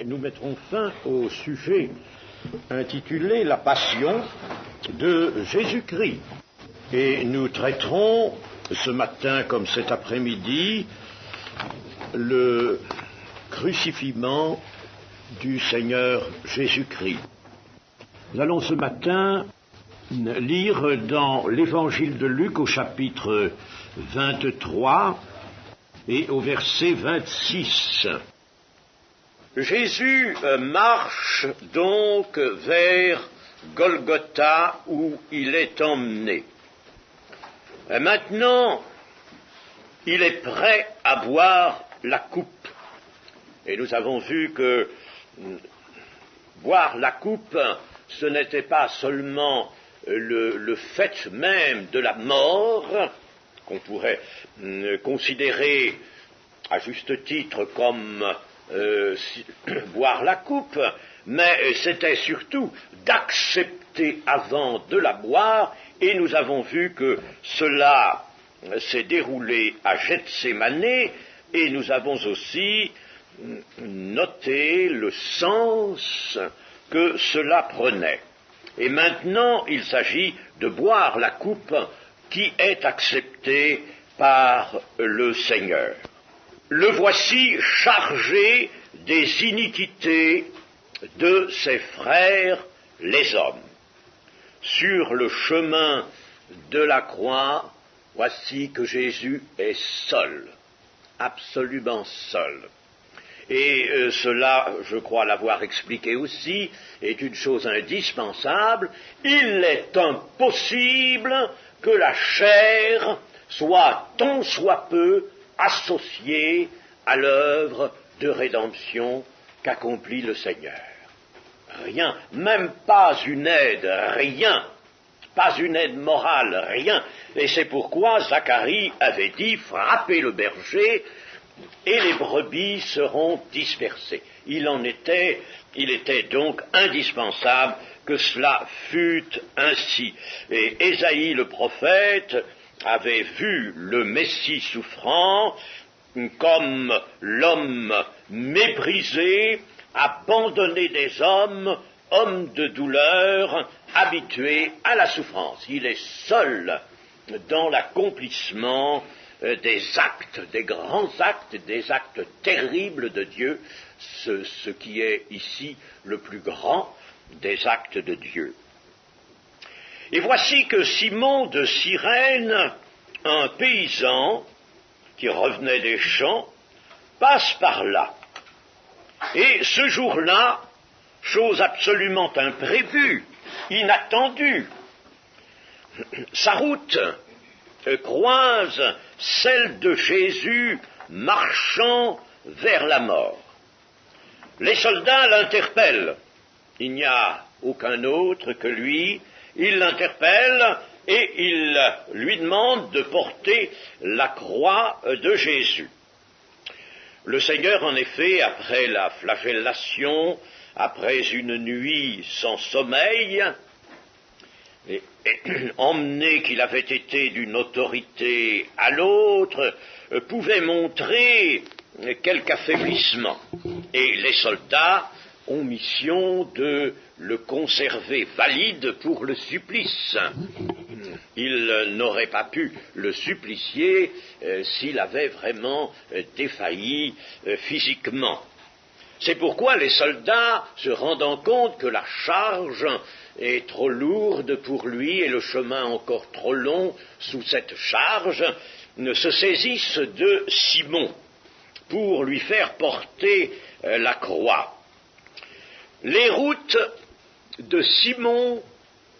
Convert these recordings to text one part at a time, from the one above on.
nous mettrons fin au sujet intitulé La Passion de Jésus-Christ. Et nous traiterons ce matin comme cet après-midi le crucifixion du Seigneur Jésus-Christ. Nous allons ce matin lire dans l'Évangile de Luc au chapitre 23 et au verset 26. Jésus marche donc vers Golgotha où il est emmené. Maintenant, il est prêt à boire la coupe. Et nous avons vu que boire la coupe, ce n'était pas seulement le fait même de la mort, qu'on pourrait considérer à juste titre comme boire la coupe, mais c'était surtout d'accepter avant de la boire, et nous avons vu que cela s'est déroulé à Gethsémanée, et nous avons aussi noté le sens que cela prenait. Et maintenant, il s'agit de boire la coupe qui est acceptée par le Seigneur. Le voici chargé des iniquités de ses frères les hommes. Sur le chemin de la croix, voici que Jésus est seul, absolument seul. Et cela, je crois l'avoir expliqué aussi, est une chose indispensable. Il est impossible que la chair soit tant soit peu associée à l'œuvre de rédemption qu'accomplit le Seigneur. Rien, même pas une aide, rien, pas une aide morale, rien. Et c'est pourquoi Zacharie avait dit « Frappez le berger » et les brebis seront dispersées. Il était donc indispensable que cela fût ainsi. Et Ésaïe le prophète avait vu le Messie souffrant comme l'homme méprisé, abandonné des hommes, homme de douleur, habitué à la souffrance. Il est seul dans l'accomplissement des actes, des grands actes, des actes terribles de Dieu, ce qui est ici le plus grand des actes de Dieu. Et voici que Simon de Cyrène, un paysan qui revenait des champs, passe par là. Et ce jour-là, chose absolument imprévue, inattendue, sa route croise celle de Jésus marchant vers la mort. Les soldats l'interpellent. Il n'y a aucun autre que lui. Ils l'interpellent et ils lui demandent de porter la croix de Jésus. Le Seigneur, en effet, après la flagellation, après une nuit sans sommeil, et emmené qu'il avait été d'une autorité à l'autre, pouvait montrer quelque affaiblissement. Et les soldats ont mission de le conserver valide pour le supplice. Ils n'auraient pas pu le supplicier s'il avait vraiment défailli physiquement. C'est pourquoi les soldats, se rendant compte que la charge est trop lourde pour lui et le chemin encore trop long sous cette charge, se saisissent de Simon pour lui faire porter la croix. Les routes de Simon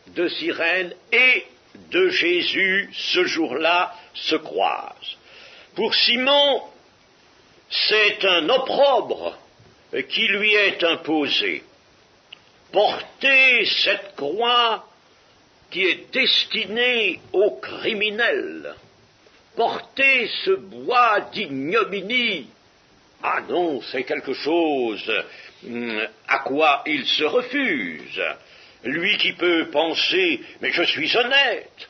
de Cyrène et de Jésus ce jour-là se croisent. Pour Simon, c'est un opprobre qui lui est imposé. Porter cette croix qui est destinée aux criminels, porter ce bois d'ignominie, ah non, c'est quelque chose à quoi il se refuse. Lui qui peut penser, mais je suis honnête,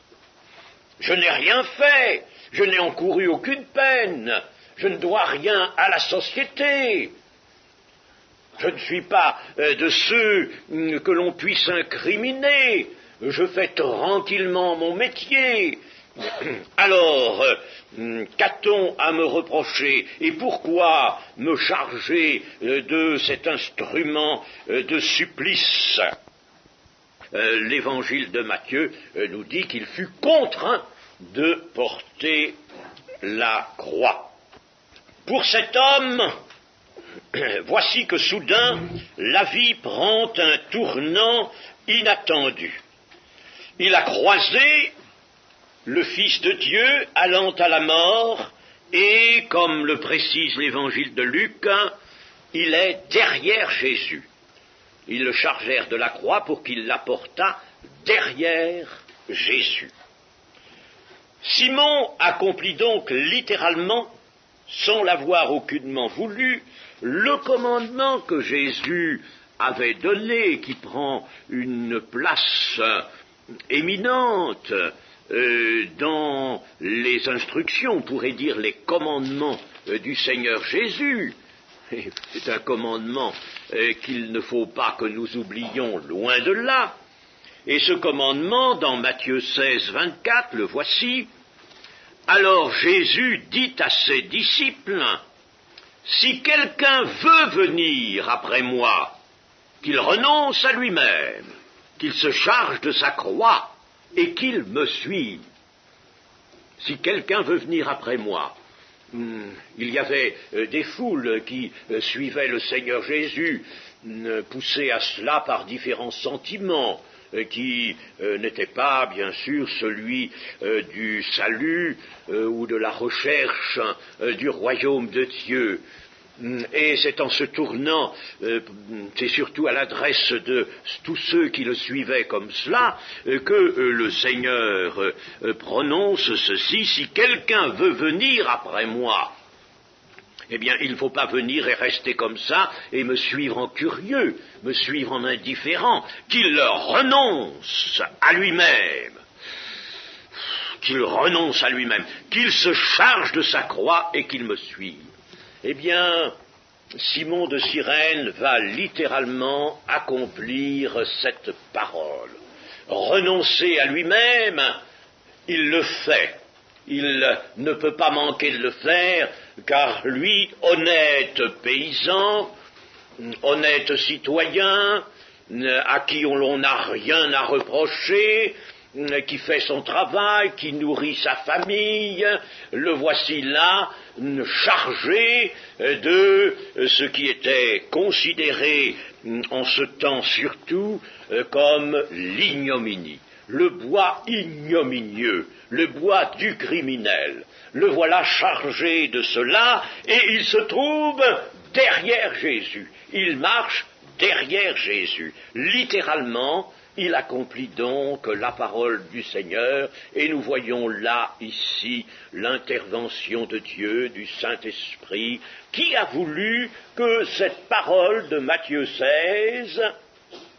je n'ai rien fait, je n'ai encouru aucune peine, je ne dois rien à la société, Je ne suis pas de ceux que l'on puisse incriminer. Je fais tranquillement mon métier. Alors, qu'a-t-on à me reprocher et pourquoi me charger de cet instrument de supplice? L'évangile de Matthieu nous dit qu'il fut contraint de porter la croix. Pour cet homme, voici que soudain, la vie prend un tournant inattendu. Il a croisé le Fils de Dieu allant à la mort, et, comme le précise l'évangile de Luc, il est derrière Jésus. Ils le chargèrent de la croix pour qu'il la portât derrière Jésus. Simon accomplit donc littéralement, sans l'avoir aucunement voulu, le commandement que Jésus avait donné, qui prend une place éminente dans les instructions, on pourrait dire les commandements du Seigneur Jésus. C'est un commandement qu'il ne faut pas que nous oublions, loin de là. Et ce commandement, dans Matthieu 16, 24, le voici. Alors Jésus dit à ses disciples, « Si quelqu'un veut venir après moi, qu'il renonce à lui-même, qu'il se charge de sa croix, et qu'il me suive. » Si quelqu'un veut venir après moi, il y avait des foules qui suivaient le Seigneur Jésus, poussées à cela par différents sentiments, qui n'était pas, bien sûr, celui du salut ou de la recherche du royaume de Dieu. Et c'est en se tournant, c'est surtout à l'adresse de tous ceux qui le suivaient comme cela, que le Seigneur prononce ceci: si quelqu'un veut venir après moi, eh bien, il ne faut pas venir et rester comme ça et me suivre en curieux, me suivre en indifférent, qu'il renonce à lui-même, qu'il se charge de sa croix et qu'il me suive. Eh bien, Simon de Cyrène va littéralement accomplir cette parole. Renoncer à lui-même, il le fait. Il ne peut pas manquer de le faire, car lui, honnête paysan, honnête citoyen, à qui on n'a rien à reprocher, qui fait son travail, qui nourrit sa famille, le voici là, chargé de ce qui était considéré en ce temps surtout comme l'ignominie, le bois ignominieux, le bois du criminel. Le voilà chargé de cela et il se trouve derrière Jésus. Il marche derrière Jésus. Littéralement, il accomplit donc la parole du Seigneur, et nous voyons là, ici, l'intervention de Dieu, du Saint-Esprit, qui a voulu que cette parole de Matthieu 16,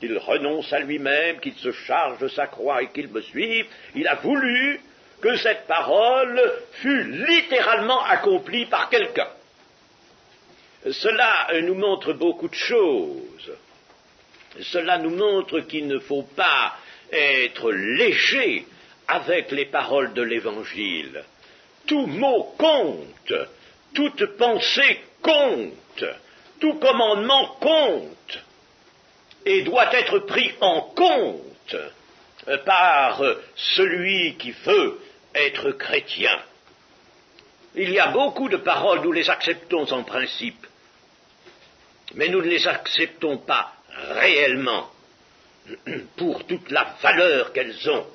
qu'il renonce à lui-même, qu'il se charge de sa croix et qu'il me suive, il a voulu que cette parole fût littéralement accomplie par quelqu'un. Cela nous montre beaucoup de choses. Cela nous montre qu'il ne faut pas être léger avec les paroles de l'Évangile. Tout mot compte, toute pensée compte, tout commandement compte, et doit être pris en compte par celui qui veut être chrétien. Il y a beaucoup de paroles, nous les acceptons en principe, mais nous ne les acceptons pas réellement, pour toute la valeur qu'elles ont,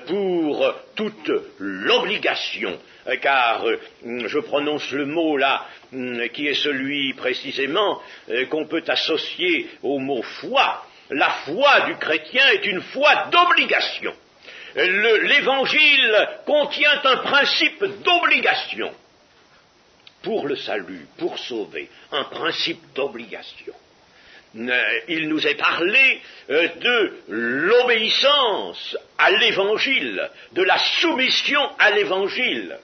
pour toute l'obligation, car je prononce le mot là, qui est celui précisément qu'on peut associer au mot foi. La foi du chrétien est une foi d'obligation. L'Évangile contient un principe d'obligation pour le salut, pour sauver, un principe d'obligation. Il nous est parlé de l'obéissance à l'Évangile, de la soumission à l'Évangile.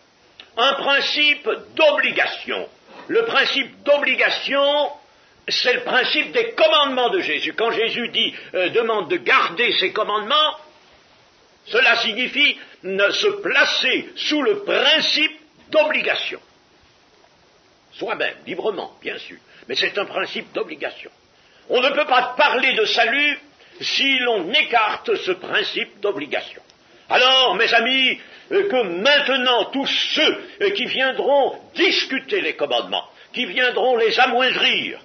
Un principe d'obligation. Le principe d'obligation c'est le principe des commandements de Jésus. Quand Jésus demande de garder ses commandements, cela signifie se placer sous le principe d'obligation. Soi-même, librement, bien sûr, mais c'est un principe d'obligation. On ne peut pas parler de salut si l'on écarte ce principe d'obligation. Alors, mes amis, que maintenant tous ceux qui viendront discuter les commandements, qui viendront les amoindrir,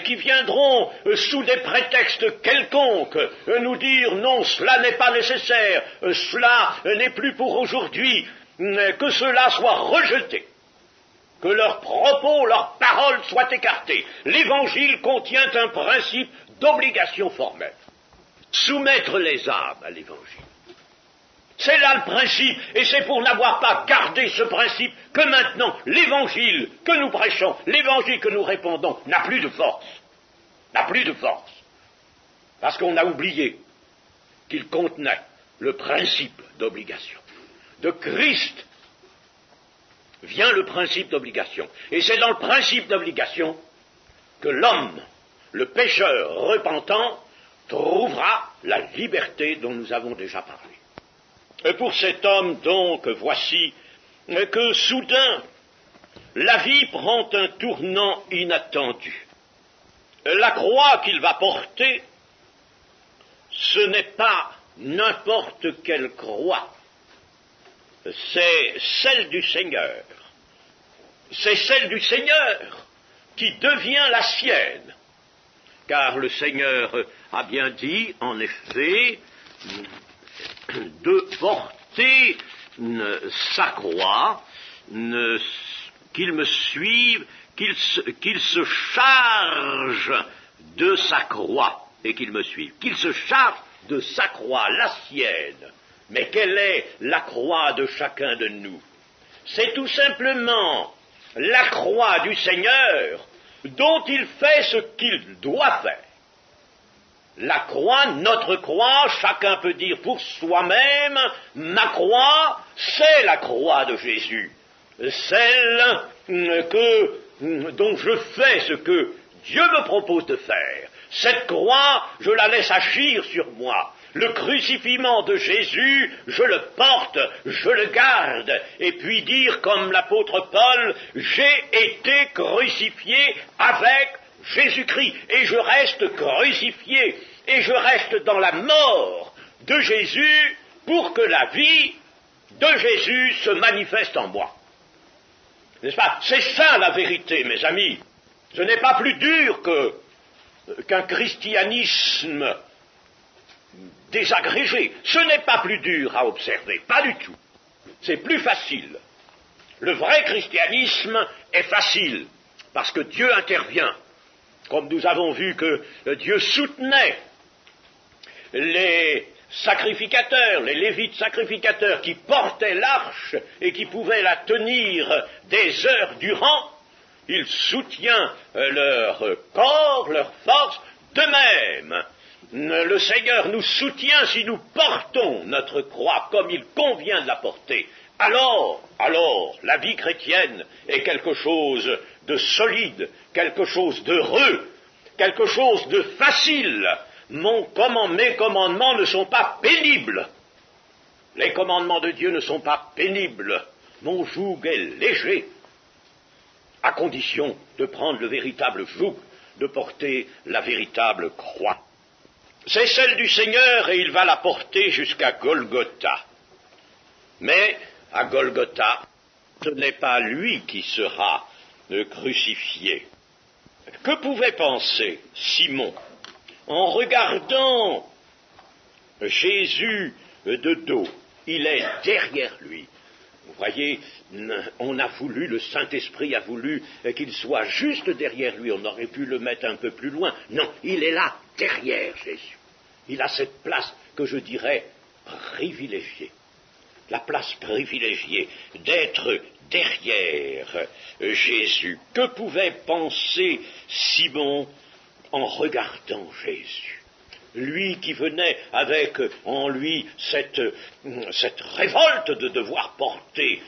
qui viendront sous des prétextes quelconques nous dire non, cela n'est pas nécessaire, cela n'est plus pour aujourd'hui, que cela soit rejeté, que leurs propos, leurs paroles soient écartées. L'Évangile contient un principe d'obligation formelle. Soumettre les âmes à l'Évangile. C'est là le principe, et c'est pour n'avoir pas gardé ce principe que maintenant l'Évangile que nous prêchons, l'Évangile que nous répandons, n'a plus de force. N'a plus de force. Parce qu'on a oublié qu'il contenait le principe d'obligation. De Christ vient le principe d'obligation. Et c'est dans le principe d'obligation que l'homme, le pécheur repentant, trouvera la liberté dont nous avons déjà parlé. Et pour cet homme, donc, voici que soudain, la vie prend un tournant inattendu. La croix qu'il va porter, ce n'est pas n'importe quelle croix, c'est celle du Seigneur. C'est celle du Seigneur qui devient la sienne. Car le Seigneur a bien dit, en effet, de porter sa croix, qu'il me suive, qu'il se charge de sa croix et qu'il me suive. Qu'il se charge de sa croix, la sienne. Mais quelle est la croix de chacun de nous? C'est tout simplement la croix du Seigneur dont il fait ce qu'il doit faire. La croix, notre croix, chacun peut dire pour soi-même, ma croix, c'est la croix de Jésus. Celle dont je fais ce que Dieu me propose de faire. Cette croix, je la laisse agir sur moi. Le crucifiement de Jésus, je le porte, je le garde, et puis dire comme l'apôtre Paul, j'ai été crucifié avec Jésus-Christ, et je reste crucifié, et je reste dans la mort de Jésus pour que la vie de Jésus se manifeste en moi. N'est-ce pas? C'est ça la vérité, mes amis. Ce n'est pas plus dur qu'un christianisme désagrégé. Ce n'est pas plus dur à observer, pas du tout. C'est plus facile. Le vrai christianisme est facile, parce que Dieu intervient. Comme nous avons vu que Dieu soutenait les sacrificateurs, les lévites sacrificateurs qui portaient l'arche et qui pouvaient la tenir des heures durant, il soutient leur corps, leur force. De même, le Seigneur nous soutient si nous portons notre croix comme il convient de la porter. Alors, la vie chrétienne est quelque chose de solide, quelque chose d'heureux, quelque chose de facile. Mes commandements ne sont pas pénibles. Les commandements de Dieu ne sont pas pénibles. Mon joug est léger, à condition de prendre le véritable joug, de porter la véritable croix. C'est celle du Seigneur et il va la porter jusqu'à Golgotha. Mais à Golgotha, ce n'est pas lui qui sera crucifié. Que pouvait penser Simon en regardant Jésus de dos? Il est derrière lui. Vous voyez, on a voulu, le Saint-Esprit a voulu qu'il soit juste derrière lui. On aurait pu le mettre un peu plus loin. Non, il est là, derrière Jésus. Il a cette place que je dirais privilégiée. La place privilégiée d'être derrière Jésus. Que pouvait penser Simon en regardant Jésus? Lui qui venait avec en lui cette révolte de devoir porter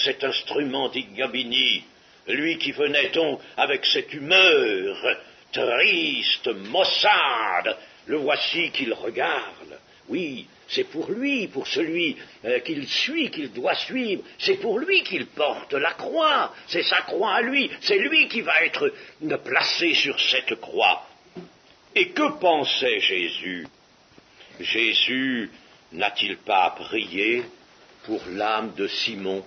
cet instrument d'ignominie, lui qui venait donc avec cette humeur triste, maussade, le voici qu'il regarde. Oui, c'est pour lui, pour celui qu'il suit, qu'il doit suivre, c'est pour lui qu'il porte la croix, c'est sa croix à lui, c'est lui qui va être placé sur cette croix. Et que pensait Jésus? Jésus n'a-t-il pas prié pour l'âme de Simon?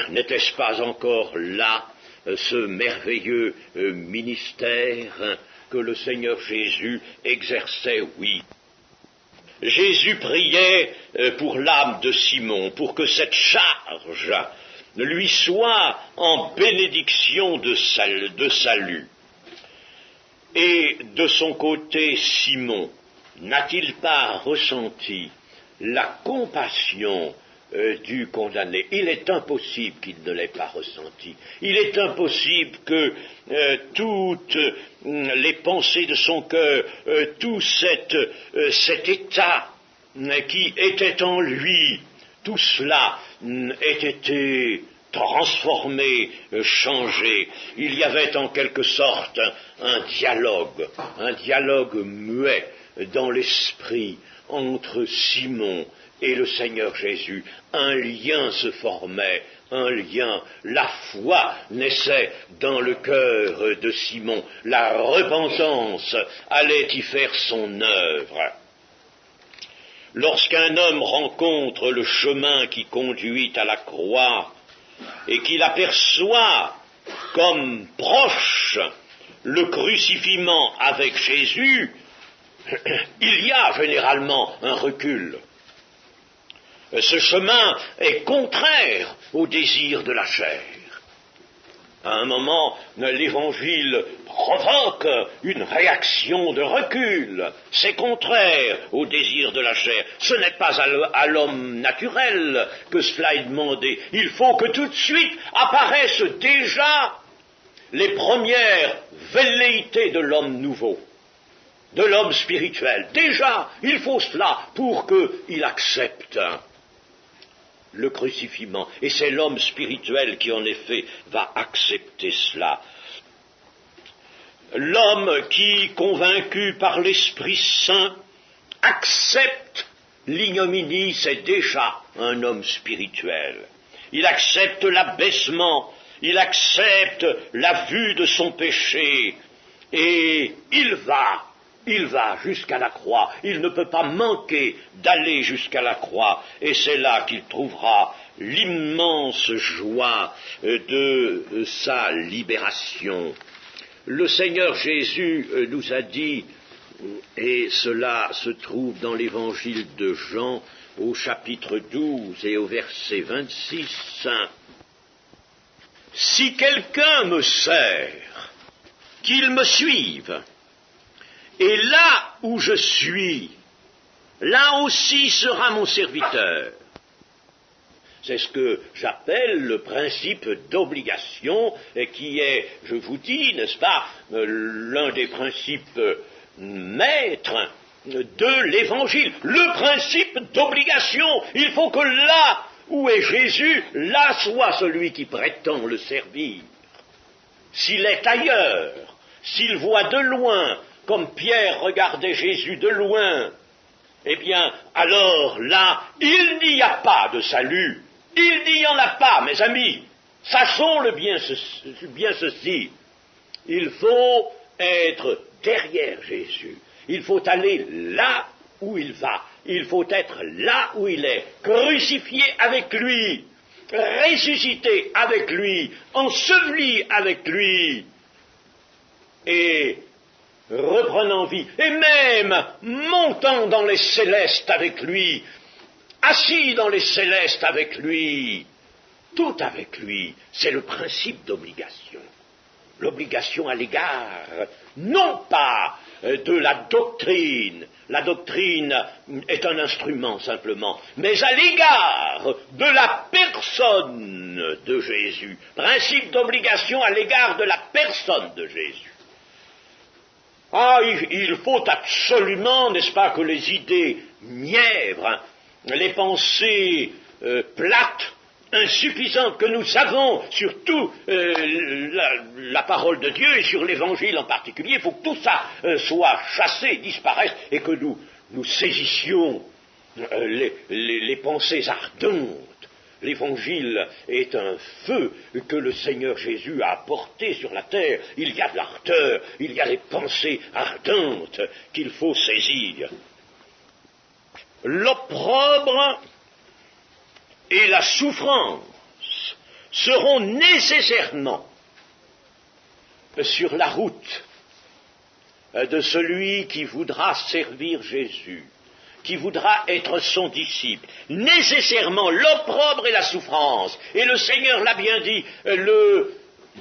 N'était-ce pas encore là ce merveilleux ministère que le Seigneur Jésus exerçait? Oui. Jésus priait pour l'âme de Simon, pour que cette charge lui soit en bénédiction de salut. Et de son côté, Simon n'a-t-il pas ressenti la compassion du condamné? Il est impossible qu'il ne l'ait pas ressenti. Il est impossible que toutes les pensées de son cœur, tout cet état qui était en lui, tout cela ait été transformé, changé. Il y avait en quelque sorte un dialogue muet dans l'esprit entre Simon et le Seigneur Jésus. Un lien se formait, un lien. La foi naissait dans le cœur de Simon. La repentance allait y faire son œuvre. Lorsqu'un homme rencontre le chemin qui conduit à la croix et qu'il aperçoit comme proche le crucifiement avec Jésus, il y a généralement un recul. Ce chemin est contraire au désir de la chair. À un moment, l'Évangile provoque une réaction de recul. C'est contraire au désir de la chair. Ce n'est pas à l'homme naturel que cela est demandé. Il faut que tout de suite apparaissent déjà les premières velléités de l'homme nouveau, de l'homme spirituel. Déjà, il faut cela pour qu'il accepte le crucifiement. Et c'est l'homme spirituel qui, en effet, va accepter cela. L'homme qui, convaincu par l'Esprit Saint, accepte l'ignominie, c'est déjà un homme spirituel. Il accepte l'abaissement, il accepte la vue de son péché, et il va jusqu'à la croix. Il ne peut pas manquer d'aller jusqu'à la croix. Et c'est là qu'il trouvera l'immense joie de sa libération. Le Seigneur Jésus nous a dit, et cela se trouve dans l'évangile de Jean au chapitre 12 et au verset 26, « Si quelqu'un me sert, qu'il me suive. Et là où je suis, là aussi sera mon serviteur. » C'est ce que j'appelle le principe d'obligation, et qui est, je vous dis, n'est-ce pas, l'un des principes maîtres de l'Évangile. Le principe d'obligation. Il faut que là où est Jésus, là soit celui qui prétend le servir. S'il est ailleurs, s'il voit de loin, comme Pierre regardait Jésus de loin, eh bien, alors là, il n'y a pas de salut. Il n'y en a pas, mes amis. Sachons bien ceci. Il faut être derrière Jésus. Il faut aller là où il va. Il faut être là où il est. Crucifié avec lui. Ressuscité avec lui. Enseveli avec lui. Et reprenant vie, et même montant dans les célestes avec lui, assis dans les célestes avec lui, tout avec lui. C'est le principe d'obligation. L'obligation à l'égard, non pas de la doctrine est un instrument simplement, mais à l'égard de la personne de Jésus. Principe d'obligation à l'égard de la personne de Jésus. Ah, il faut absolument, n'est-ce pas, que les idées mièvres, les pensées plates insuffisante que nous savons sur tout la parole de Dieu et sur l'Évangile en particulier. Il faut que tout ça soit chassé, disparaisse, et que nous saisissions les pensées ardentes. L'Évangile est un feu que le Seigneur Jésus a apporté sur la terre. Il y a de l'ardeur, il y a des pensées ardentes qu'il faut saisir. L'opprobre et la souffrance seront nécessairement sur la route de celui qui voudra servir Jésus, qui voudra être son disciple. Nécessairement l'opprobre et la souffrance. Et le Seigneur l'a bien dit, le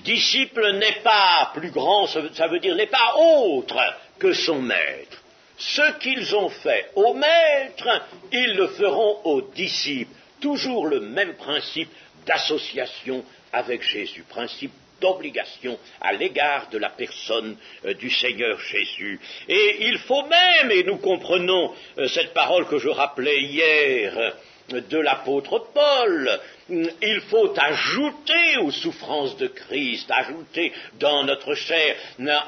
disciple n'est pas plus grand, ça veut dire n'est pas autre que son maître. Ce qu'ils ont fait au maître, ils le feront aux disciples. Toujours le même principe d'association avec Jésus, principe d'obligation à l'égard de la personne du Seigneur Jésus. Et il faut même, et nous comprenons cette parole que je rappelais hier de l'apôtre Paul, il faut ajouter aux souffrances de Christ, ajouter dans notre chair,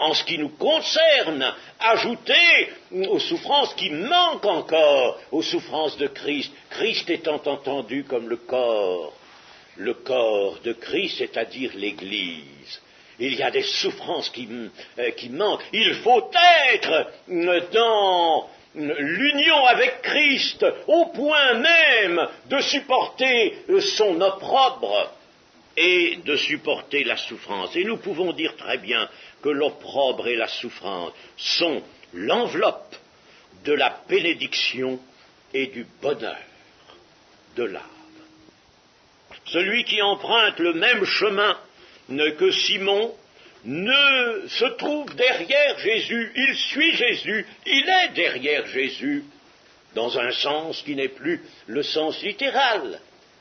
en ce qui nous concerne, ajouter aux souffrances qui manquent encore, aux souffrances de Christ, Christ étant entendu comme le corps de Christ, c'est-à-dire l'Église. Il y a des souffrances qui manquent. Il faut être dans l'union avec Christ au point même de supporter son opprobre et de supporter la souffrance. Et nous pouvons dire très bien que l'opprobre et la souffrance sont l'enveloppe de la bénédiction et du bonheur de l'âme. Celui qui emprunte le même chemin que Simon ne se trouve derrière Jésus, il suit Jésus, il est derrière Jésus, dans un sens qui n'est plus le sens littéral,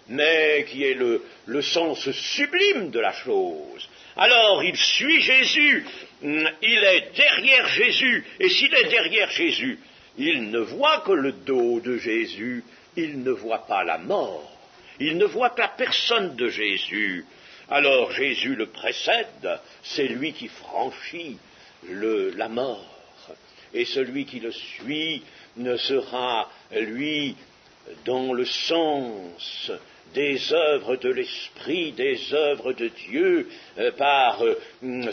mais qui est le sens sublime de la chose. Alors il suit Jésus, il est derrière Jésus, et s'il est derrière Jésus, il ne voit que le dos de Jésus, il ne voit pas la mort, il ne voit que la personne de Jésus. Alors Jésus le précède, c'est lui qui franchit la mort, et celui qui le suit ne sera, lui, dans le sens des œuvres de l'Esprit, des œuvres de Dieu, par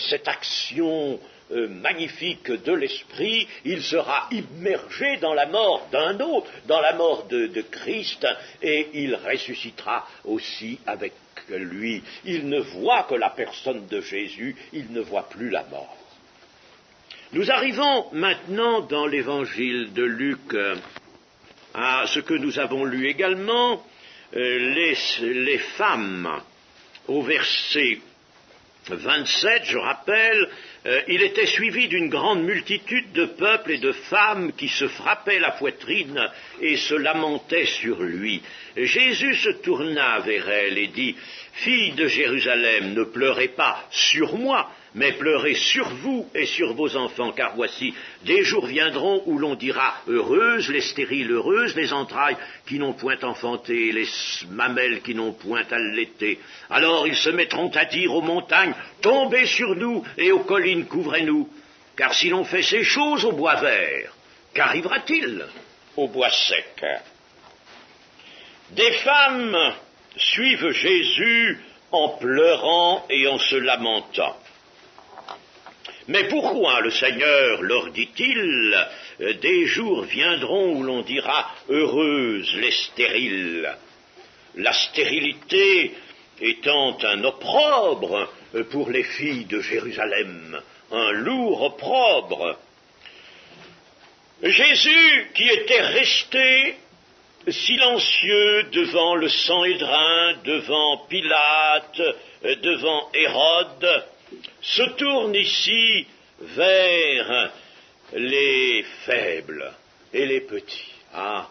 cette action magnifique de l'Esprit, il sera immergé dans la mort d'un autre, dans la mort de Christ, et il ressuscitera aussi avec lui. Il ne voit que la personne de Jésus, il ne voit plus la mort. Nous arrivons maintenant dans l'évangile de Luc à ce que nous avons lu également, les femmes, au verset 27, je rappelle, il était suivi d'une grande multitude de peuples et de femmes qui se frappaient la poitrine et se lamentaient sur lui. Jésus se tourna vers elles et dit, « Filles de Jérusalem, ne pleurez pas sur moi, mais pleurez sur vous et sur vos enfants, car voici, des jours viendront où l'on dira, heureuses les stériles, heureuses les entrailles qui n'ont point enfanté, les mamelles qui n'ont point allaité. Alors ils se mettront à dire aux montagnes, tombez sur nous, et aux collines, couvrez-nous. Car si l'on fait ces choses au bois vert, qu'arrivera-t-il au bois sec ?» Des femmes suivent Jésus en pleurant et en se lamentant. Mais pourquoi le Seigneur leur dit-il, des jours viendront où l'on dira, heureuses les stériles, la stérilité étant un opprobre pour les filles de Jérusalem, un lourd opprobre. Jésus, qui était resté silencieux devant le Sanhédrin, devant Pilate, devant Hérode, se tourne ici vers les faibles et les petits. Ah,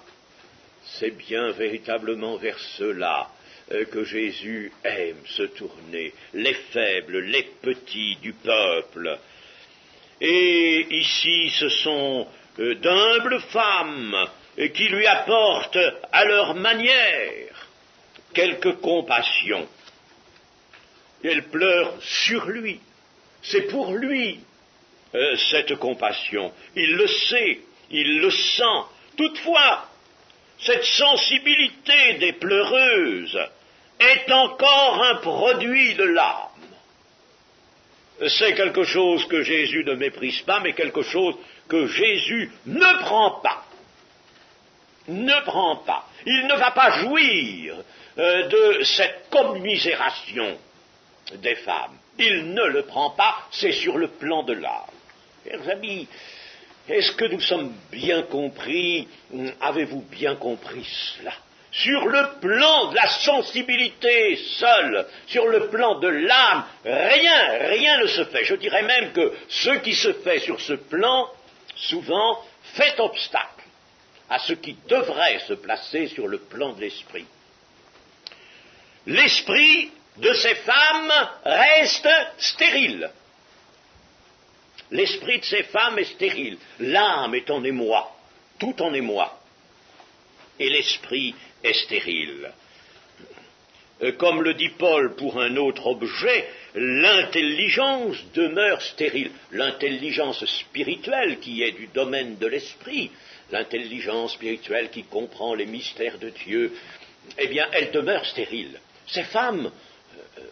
c'est bien véritablement vers ceux-là que Jésus aime se tourner, les faibles, les petits du peuple. Et ici, ce sont d'humbles femmes qui lui apportent à leur manière quelque compassion. Elle pleure sur lui. C'est pour lui, cette compassion. Il le sait, il le sent. Toutefois, cette sensibilité des pleureuses est encore un produit de l'âme. C'est quelque chose que Jésus ne méprise pas, mais quelque chose que Jésus ne prend pas. Ne prend pas. Il ne va pas jouir de cette commisération des femmes. Il ne le prend pas, c'est sur le plan de l'âme. Chers amis, est-ce que nous sommes bien compris? Avez-vous bien compris cela? Sur le plan de la sensibilité seule, sur le plan de l'âme, rien ne se fait. Je dirais même que ce qui se fait sur ce plan, souvent, fait obstacle à ce qui devrait se placer sur le plan de l'esprit. L'esprit de ces femmes reste stérile. L'esprit de ces femmes est stérile. L'âme est en émoi, tout en émoi. Et l'esprit est stérile. Comme le dit Paul pour un autre objet, l'intelligence demeure stérile. L'intelligence spirituelle qui est du domaine de l'esprit, l'intelligence spirituelle qui comprend les mystères de Dieu, eh bien, elle demeure stérile. Ces femmes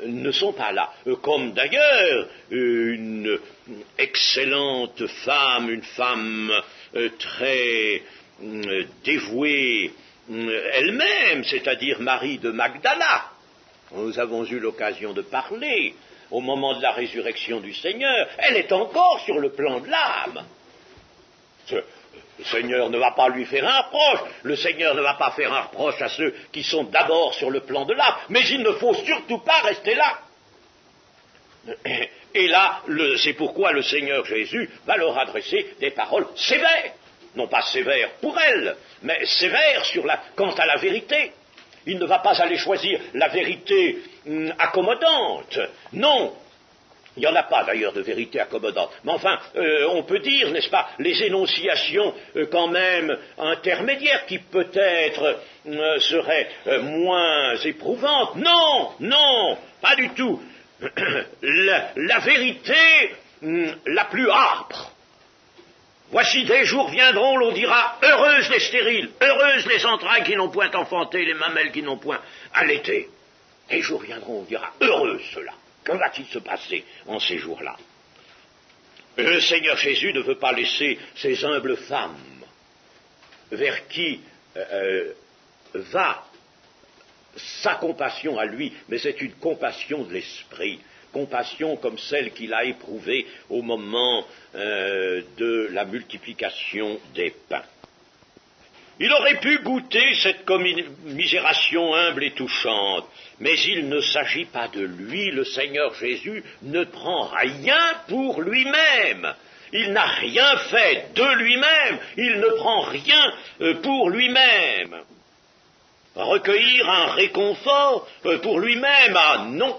ne sont pas là. Comme d'ailleurs une excellente femme, une femme très dévouée elle-même, c'est-à-dire Marie de Magdala. Nous avons eu l'occasion de parler au moment de la résurrection du Seigneur. Elle est encore sur le plan de l'âme. Le Seigneur ne va pas lui faire un reproche. Le Seigneur ne va pas faire un reproche à ceux qui sont d'abord sur le plan de l'âme. Mais il ne faut surtout pas rester là. Et là, c'est pourquoi le Seigneur Jésus va leur adresser des paroles sévères. Non pas sévères pour elles, mais sévères quant à la vérité. Il ne va pas aller choisir la vérité accommodante. Non. Il n'y en a pas d'ailleurs de vérité accommodante. Mais enfin, on peut dire, n'est-ce pas, les énonciations quand même intermédiaires qui peut-être seraient moins éprouvantes. Non, pas du tout. La vérité la plus âpre. Voici des jours viendront, l'on dira, heureuses les stériles, heureuses les entrailles qui n'ont point enfanté, les mamelles qui n'ont point allaité. Des jours viendront, on dira, heureux ceux-là. Que va-t-il se passer en ces jours-là? Le Seigneur Jésus ne veut pas laisser ces humbles femmes vers qui va sa compassion à lui, mais c'est une compassion de l'esprit, compassion comme celle qu'il a éprouvée au moment de la multiplication des pains. Il aurait pu goûter cette commisération humble et touchante, mais il ne s'agit pas de lui. Le Seigneur Jésus ne prend rien pour lui-même. Il n'a rien fait de lui-même. Il ne prend rien pour lui-même. Recueillir un réconfort pour lui-même, ah non,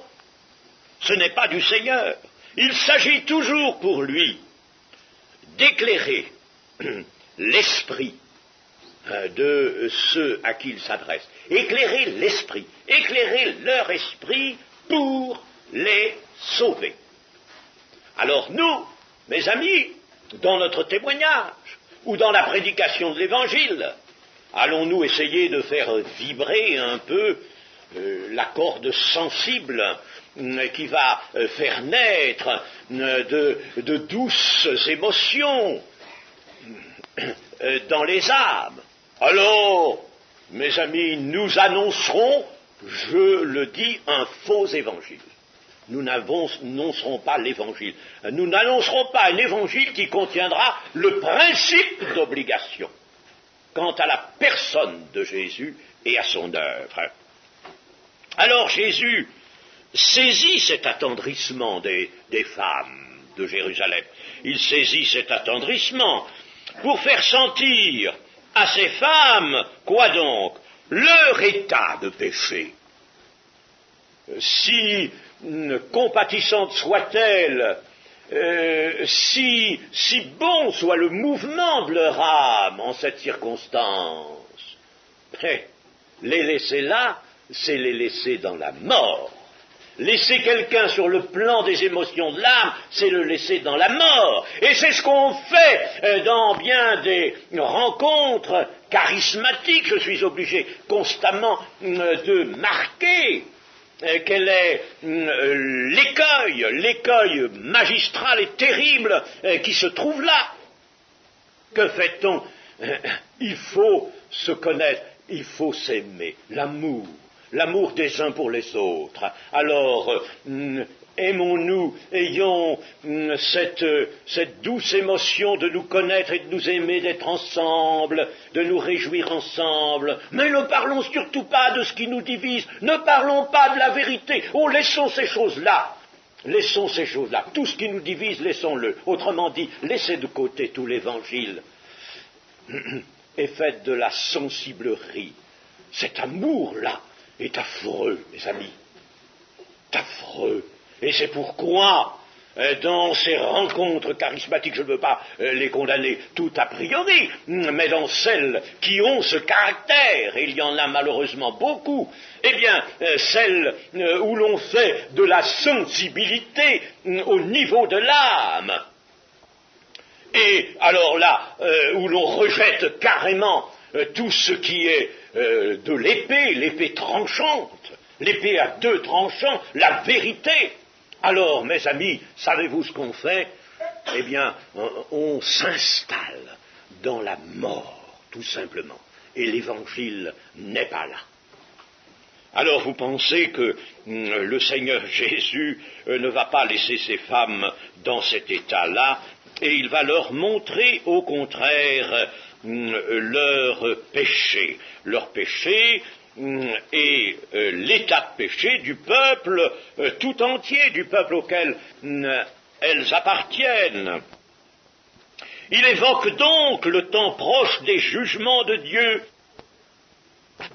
ce n'est pas du Seigneur. Il s'agit toujours pour lui d'éclairer l'esprit de ceux à qui il s'adresse, éclairer l'esprit, éclairer leur esprit pour les sauver. Alors nous, mes amis, dans notre témoignage ou dans la prédication de l'Évangile, allons-nous essayer de faire vibrer un peu la corde sensible qui va faire naître de douces émotions dans les âmes? Alors, mes amis, nous annoncerons, je le dis, un faux évangile. Nous n'annoncerons pas l'évangile. Nous n'annoncerons pas un évangile qui contiendra le principe d'obligation quant à la personne de Jésus et à son œuvre. Alors Jésus saisit cet attendrissement des femmes de Jérusalem. Il saisit cet attendrissement pour faire sentir à ces femmes, quoi donc? Leur état de péché. Si compatissantes soient-elles, si bon soit le mouvement de leur âme en cette circonstance, les laisser là c'est les laisser dans la mort. Laisser quelqu'un sur le plan des émotions de l'âme, c'est le laisser dans la mort. Et c'est ce qu'on fait dans bien des rencontres charismatiques. Je suis obligé constamment de marquer quel est l'écueil magistral et terrible qui se trouve là. Que fait-on? Il faut se connaître, il faut s'aimer, l'amour des uns pour les autres. Alors, aimons-nous, ayons cette douce émotion de nous connaître et de nous aimer, d'être ensemble, de nous réjouir ensemble. Mais ne parlons surtout pas de ce qui nous divise, ne parlons pas de la vérité. Oh, laissons ces choses-là. Laissons ces choses-là. Tout ce qui nous divise, laissons-le. Autrement dit, laissez de côté tout l'évangile et faites de la sensiblerie. Cet amour-là est affreux, mes amis. Affreux. Et c'est pourquoi, dans ces rencontres charismatiques, je ne veux pas les condamner tout a priori, mais dans celles qui ont ce caractère, et il y en a malheureusement beaucoup, eh bien, celles où l'on fait de la sensibilité au niveau de l'âme, et alors là, où l'on rejette carrément tout ce qui est de l'épée tranchante, l'épée à deux tranchants, la vérité. Alors, mes amis, savez-vous ce qu'on fait? Eh bien, on s'installe dans la mort, tout simplement. Et l'évangile n'est pas là. Alors, vous pensez que le Seigneur Jésus ne va pas laisser ces femmes dans cet état-là, et il va leur montrer, au contraire, leur péché et l'état de péché du peuple tout entier, du peuple auquel elles appartiennent. Il évoque donc le temps proche des jugements de Dieu,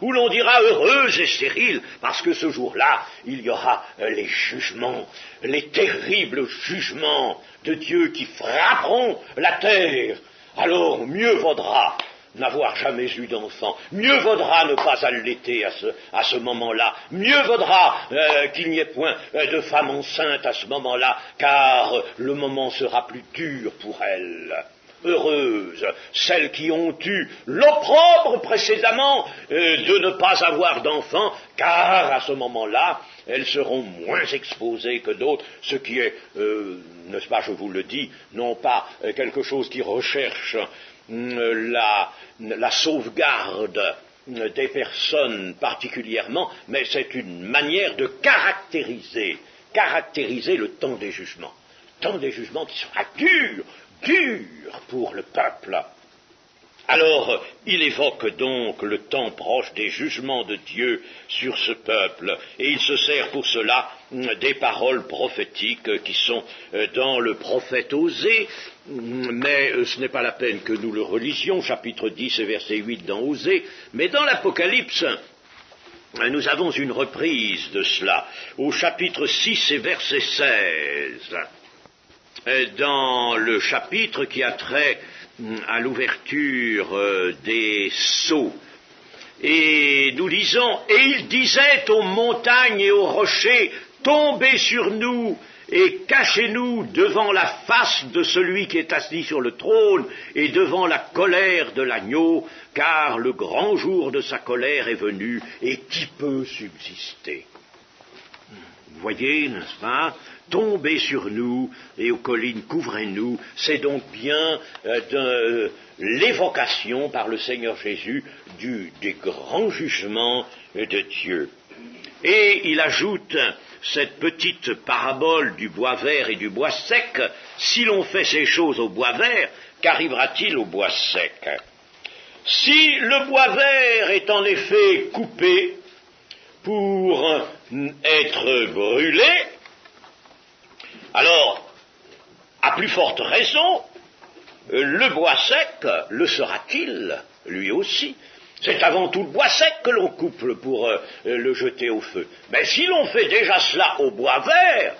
où l'on dira heureuse et stérile, parce que ce jour-là, il y aura les jugements, les terribles jugements de Dieu qui frapperont la terre. Alors mieux vaudra n'avoir jamais eu d'enfant, mieux vaudra ne pas allaiter à ce moment-là, mieux vaudra qu'il n'y ait point de femme enceinte à ce moment-là, car le moment sera plus dur pour elles. Heureuses, celles qui ont eu l'opprobre précédemment de ne pas avoir d'enfants, car à ce moment-là, elles seront moins exposées que d'autres, ce qui est, n'est-ce pas, je vous le dis, non pas quelque chose qui recherche la sauvegarde des personnes particulièrement, mais c'est une manière de caractériser le temps des jugements qui sera dur pour le peuple. Alors, il évoque donc le temps proche des jugements de Dieu sur ce peuple, et il se sert pour cela des paroles prophétiques qui sont dans le prophète Osée, mais ce n'est pas la peine que nous le relisions, chapitre 10 et verset 8 dans Osée, mais dans l'Apocalypse, nous avons une reprise de cela, au chapitre 6 et verset 16. Dans le chapitre qui a trait à l'ouverture des sceaux. Et nous lisons, et il disait aux montagnes et aux rochers, tombez sur nous et cachez-nous devant la face de celui qui est assis sur le trône et devant la colère de l'agneau, car le grand jour de sa colère est venu, et qui peut subsister? Vous voyez, n'est-ce pas? Tombez sur nous et aux collines couvrez-nous, c'est donc bien l'évocation par le Seigneur Jésus des grands jugements de Dieu. Et il ajoute cette petite parabole du bois vert et du bois sec. Si l'on fait ces choses au bois vert, qu'arrivera-t-il au bois sec? Si le bois vert est en effet coupé pour être brûlé, alors, à plus forte raison, le bois sec le sera-t-il, lui aussi. C'est avant tout le bois sec que l'on coupe pour le jeter au feu. Mais si l'on fait déjà cela au bois vert,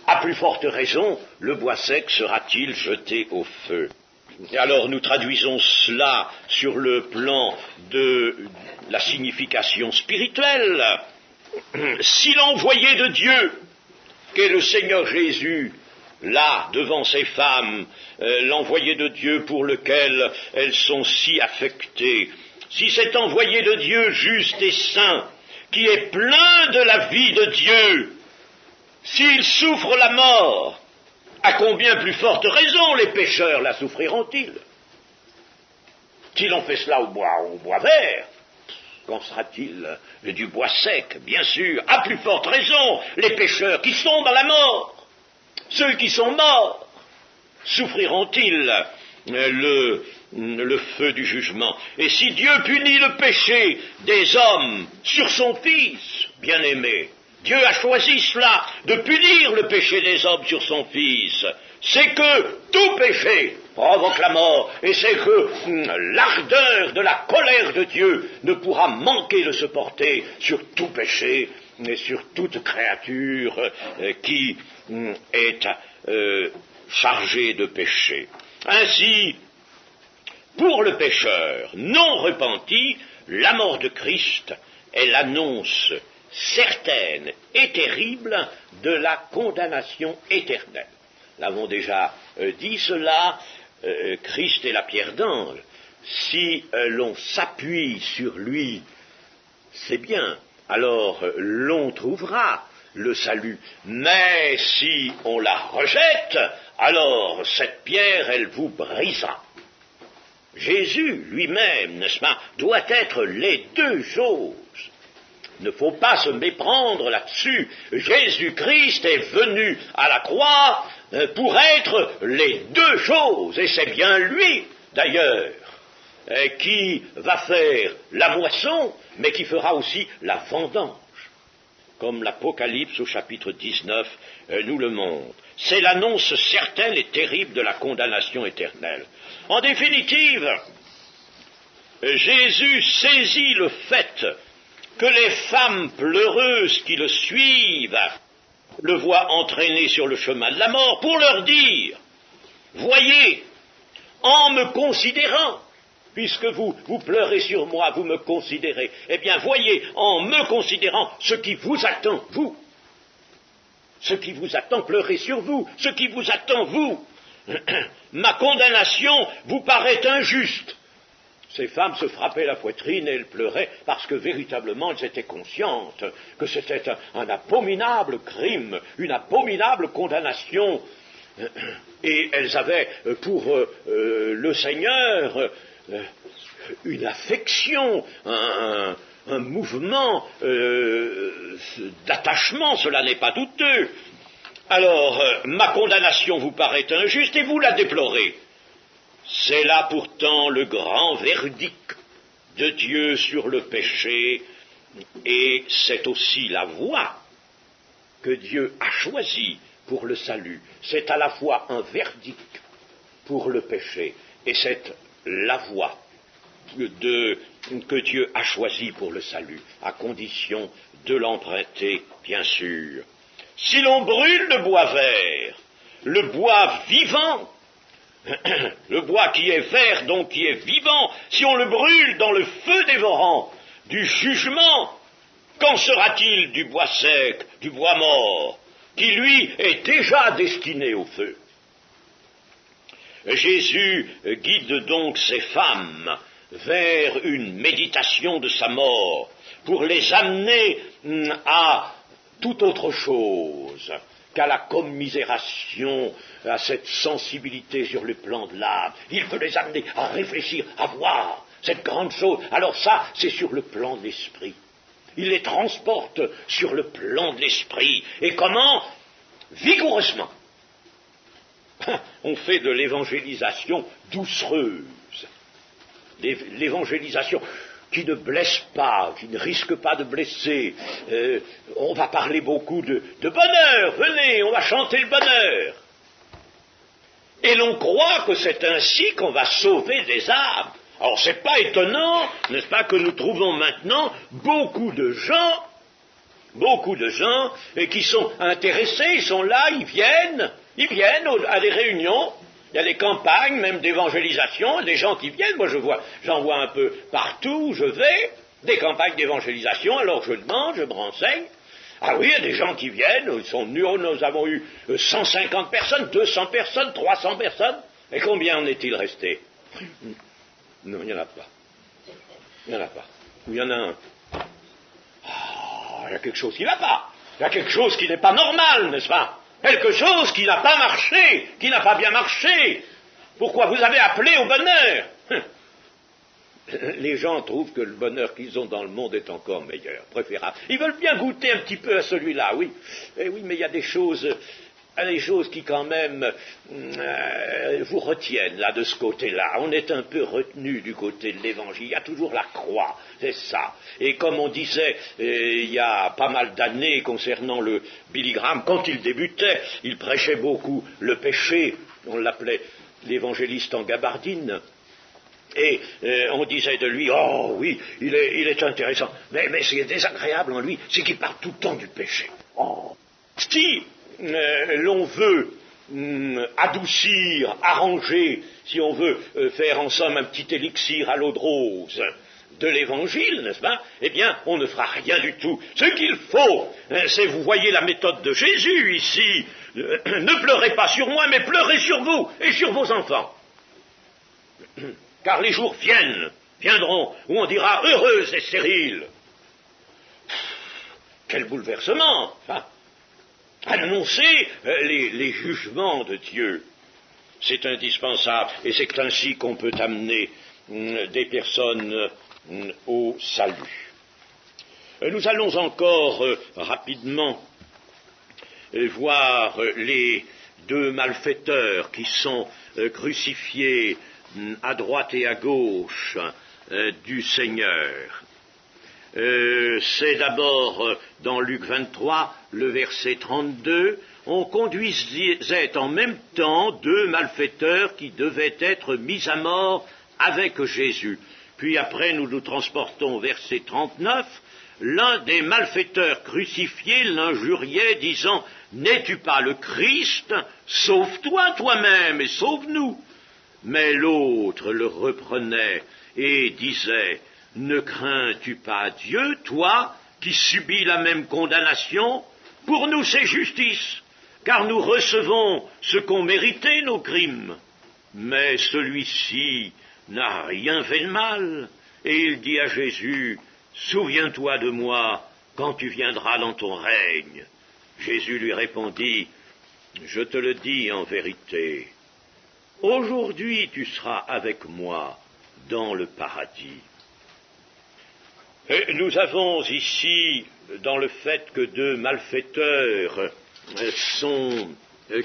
à plus forte raison, le bois sec sera-t-il jeté au feu. Alors nous traduisons cela sur le plan de la signification spirituelle. Si l'envoyé de Dieu, qu'est le Seigneur Jésus, là, devant ces femmes, l'envoyé de Dieu pour lequel elles sont si affectées, si cet envoyé de Dieu juste et saint, qui est plein de la vie de Dieu, s'il souffre la mort, à combien plus forte raison les pécheurs la souffriront-ils? S'il en fait cela au bois vert, qu'en sera-t-il du bois sec? Bien sûr, à plus forte raison, les pécheurs qui sont dans la mort, ceux qui sont morts, souffriront-ils le feu du jugement? Et si Dieu punit le péché des hommes sur son Fils bien-aimé, Dieu a choisi cela, de punir le péché des hommes sur son Fils, c'est que tout péché provoque la mort, et c'est que l'ardeur de la colère de Dieu ne pourra manquer de se porter sur tout péché et sur toute créature qui est chargée de péché. Ainsi, pour le pécheur non repenti, la mort de Christ est l'annonce certaine et terrible de la condamnation éternelle. Nous l'avons déjà dit cela, Christ est la pierre d'angle. Si l'on s'appuie sur lui, c'est bien, alors l'on trouvera le salut. Mais si on la rejette, alors cette pierre, elle vous brisera. Jésus lui-même, n'est-ce pas, doit être les deux choses. Il ne faut pas se méprendre là-dessus. Jésus-Christ est venu à la croix pour être les deux choses, et c'est bien lui, d'ailleurs, qui va faire la moisson, mais qui fera aussi la vendange, comme l'Apocalypse au chapitre 19 nous le montre. C'est l'annonce certaine et terrible de la condamnation éternelle. En définitive, Jésus saisit le fait que les femmes pleureuses qui le suivent le voient entraîner sur le chemin de la mort pour leur dire, voyez, en me considérant, puisque vous pleurez sur moi, vous me considérez, eh bien voyez, en me considérant, ce qui vous attend, vous, ce qui vous attend, pleurez sur vous, ce qui vous attend, vous, ma condamnation vous paraît injuste. Ces femmes se frappaient la poitrine et elles pleuraient parce que véritablement elles étaient conscientes que c'était un abominable crime, une abominable condamnation. Et elles avaient pour le Seigneur une affection, un mouvement d'attachement, cela n'est pas douteux. Alors, ma condamnation vous paraît injuste et vous la déplorez. C'est là pourtant le grand verdict de Dieu sur le péché, et c'est aussi la voie que Dieu a choisie pour le salut. C'est à la fois un verdict pour le péché, et c'est la voie que Dieu a choisie pour le salut, à condition de l'emprunter, bien sûr. Si l'on brûle le bois vert, le bois vivant, le bois qui est vert, donc qui est vivant, si on le brûle dans le feu dévorant du jugement, qu'en sera-t-il du bois sec, du bois mort, qui lui est déjà destiné au feu? Jésus guide donc ces femmes vers une méditation de sa mort, pour les amener à toute autre chose qu'à la commisération, à cette sensibilité sur le plan de l'âme. Il veut les amener à réfléchir, à voir cette grande chose. Alors ça, c'est sur le plan de l'esprit. Il les transporte sur le plan de l'esprit. Et comment? Vigoureusement. On fait de l'évangélisation doucereuse. L'évangélisation qui ne blesse pas, qui ne risque pas de blesser. On va parler beaucoup de bonheur, venez, on va chanter le bonheur. Et l'on croit que c'est ainsi qu'on va sauver des âmes. Alors c'est pas étonnant, n'est-ce pas, que nous trouvons maintenant beaucoup de gens qui sont intéressés, ils sont là, ils viennent à des réunions, Il y a des campagnes, même d'évangélisation, des gens qui viennent, moi j'en vois un peu partout où je vais, des campagnes d'évangélisation, alors je demande, je me renseigne. Ah oui, il y a des gens qui viennent, nous avons eu 150 personnes, 200 personnes, 300 personnes, et combien en est-il resté? Non, il n'y en a pas. Il n'y en a pas. Ou il y en a un. Ah, il y a quelque chose qui ne va pas. Il y a quelque chose qui n'est pas normal, n'est-ce pas? Quelque chose qui n'a pas marché, qui n'a pas bien marché. Pourquoi? Vous avez appelé au bonheur. Les gens trouvent que le bonheur qu'ils ont dans le monde est encore meilleur, préférable. Ils veulent bien goûter un petit peu à celui-là, oui. Et oui, mais il y a des choses qui quand même vous retiennent là de ce côté-là. On est un peu retenu du côté de l'Évangile. Il y a toujours la croix, c'est ça. Et comme on disait il y a pas mal d'années concernant le Billy Graham, quand il débutait, il prêchait beaucoup le péché. On l'appelait l'évangéliste en gabardine. Et on disait de lui, oh oui, il est intéressant, mais ce qui est désagréable en lui, c'est qu'il parle tout le temps du péché. Oh. Si l'on veut adoucir, arranger, si on veut faire en somme un petit élixir à l'eau de rose de l'évangile, n'est-ce pas? Eh bien, on ne fera rien du tout. Ce qu'il faut, c'est, vous voyez la méthode de Jésus ici, ne pleurez pas sur moi, mais pleurez sur vous et sur vos enfants. Car les jours viendront, où on dira « heureuse et stérile ». Quel bouleversement, hein. Annoncer les jugements de Dieu, c'est indispensable, et c'est ainsi qu'on peut amener des personnes au salut. Nous allons encore rapidement voir les deux malfaiteurs qui sont crucifiés à droite et à gauche du Seigneur. C'est d'abord dans Luc 23, le verset 32, on conduisait en même temps deux malfaiteurs qui devaient être mis à mort avec Jésus. Puis après nous nous transportons au verset 39, l'un des malfaiteurs crucifiés l'injuriait disant « N'es-tu pas le Christ? Sauve-toi toi-même et sauve-nous » Mais l'autre le reprenait et disait « Ne crains-tu pas Dieu, toi, qui subis la même condamnation? Pour nous c'est justice, car nous recevons ce qu'ont mérité nos crimes. » Mais celui-ci n'a rien fait de mal, et il dit à Jésus « Souviens-toi de moi quand tu viendras dans ton règne. » Jésus lui répondit « Je te le dis en vérité. Aujourd'hui tu seras avec moi dans le paradis. » Et nous avons ici, dans le fait que deux malfaiteurs sont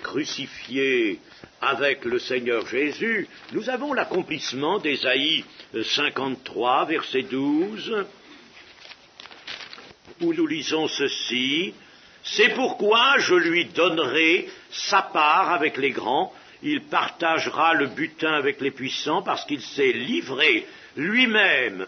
crucifiés avec le Seigneur Jésus, nous avons l'accomplissement d'Ésaïe 53, verset 12, où nous lisons ceci, « C'est pourquoi je lui donnerai sa part avec les grands, il partagera le butin avec les puissants parce qu'il s'est livré lui-même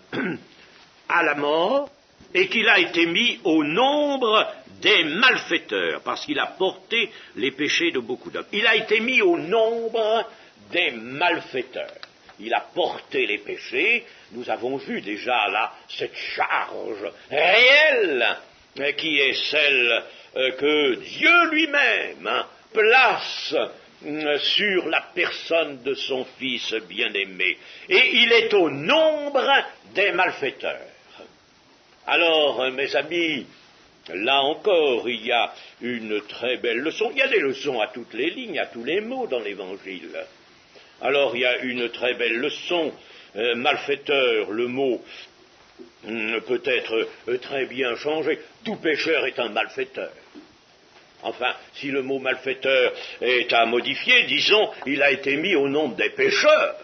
à la mort et qu'il a été mis au nombre des malfaiteurs parce qu'il a porté les péchés de beaucoup d'hommes. » Il a été mis au nombre des malfaiteurs. Il a porté les péchés. Nous avons vu déjà là cette charge réelle qui est celle que Dieu lui-même place sur la personne de son Fils bien-aimé. Et il est au nombre des malfaiteurs. Alors, mes amis, là encore, il y a une très belle leçon. Il y a des leçons à toutes les lignes, à tous les mots dans l'Évangile. Alors, il y a une très belle leçon. Malfaiteur, le mot peut être très bien changé. Tout pécheur est un malfaiteur. Enfin, si le mot malfaiteur est à modifier, disons, il a été mis au nombre des pécheurs.